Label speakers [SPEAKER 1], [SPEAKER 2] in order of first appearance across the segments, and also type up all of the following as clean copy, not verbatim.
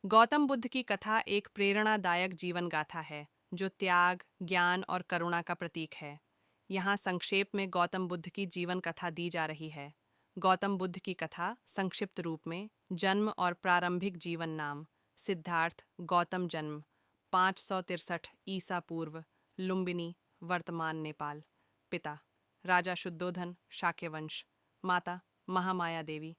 [SPEAKER 1] गौतम बुद्ध की कथा एक प्रेरणादायक जीवन गाथा है जो त्याग, ज्ञान और करुणा का प्रतीक है। यहाँ संक्षेप में गौतम बुद्ध की जीवन कथा दी जा रही है। गौतम बुद्ध की कथा संक्षिप्त रूप में जन्म और प्रारंभिक जीवन नाम सिद्धार्थ गौतम जन्म 563 ईसा पूर्व लुम्बिनी वर्तमान नेपाल। पिता राजा शुद्धोधन शाक्यवंश। माता महामाया देवी।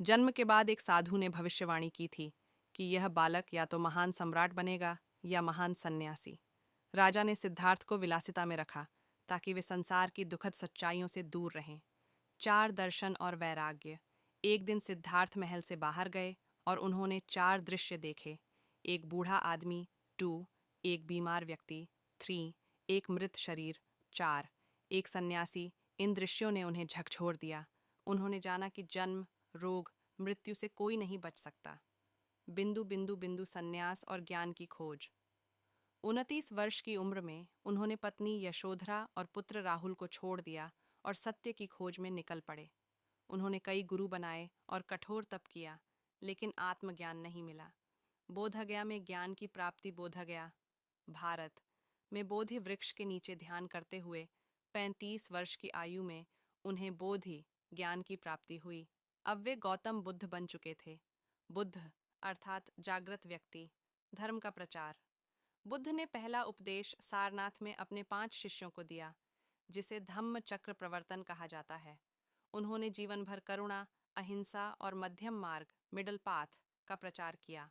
[SPEAKER 1] जन्म के बाद एक साधु ने भविष्यवाणी की थी कि यह बालक या तो महान सम्राट बनेगा या महान सन्यासी। राजा ने सिद्धार्थ को विलासिता में रखा ताकि वे संसार की दुखद सच्चाइयों से दूर रहें। चार दर्शन और वैराग्य। एक दिन सिद्धार्थ महल से बाहर गए और उन्होंने चार दृश्य देखे। एक बूढ़ा आदमी 2, एक बीमार व्यक्ति 3, एक मृत शरीर 4, एक सन्यासी। इन दृश्यों ने उन्हें झकझोर दिया। उन्होंने जाना कि जन्म, रोग, मृत्यु से कोई नहीं बच सकता। बिंदु बिंदु बिंदु सन्यास और ज्ञान की खोज। 29 वर्ष की उम्र में उन्होंने पत्नी यशोधरा और पुत्र राहुल को छोड़ दिया और सत्य की खोज में निकल पड़े। उन्होंने कई गुरु बनाए और कठोर तप किया, लेकिन आत्मज्ञान नहीं मिला। बोधगया में ज्ञान की प्राप्ति। बोधगया भारत में बोधि वृक्ष के नीचे ध्यान करते हुए 35 वर्ष की आयु में उन्हें बोधि ज्ञान की प्राप्ति हुई। अब वे गौतम बुद्ध बन चुके थे। बुद्ध अर्थात जागृत व्यक्ति। धर्म का प्रचार। बुद्ध ने पहला उपदेश सारनाथ में अपने 5 शिष्यों को दिया, जिसे धम्म चक्र प्रवर्तन कहा जाता है। उन्होंने जीवन भर करुणा, अहिंसा और मध्यम मार्ग मिडल पाथ का प्रचार किया।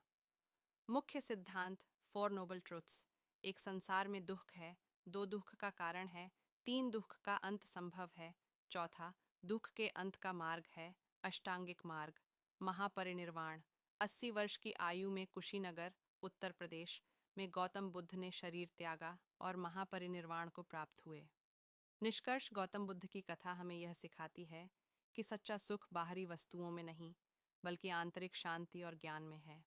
[SPEAKER 1] मुख्य सिद्धांत 4 नोबल ट्रुथ्स। एक संसार में दुख है, 2 दुख का कारण है, 3 दुख का अंत संभव है, चौथा दुख के अंत का मार्ग है अष्टांगिक मार्ग। महापरिनिर्वाण। 80 वर्ष की आयु में कुशीनगर उत्तर प्रदेश में गौतम बुद्ध ने शरीर त्यागा और महापरिनिर्वाण को प्राप्त हुए। निष्कर्ष। गौतम बुद्ध की कथा हमें यह सिखाती है कि सच्चा सुख बाहरी वस्तुओं में नहीं, बल्कि आंतरिक शांति और ज्ञान में है।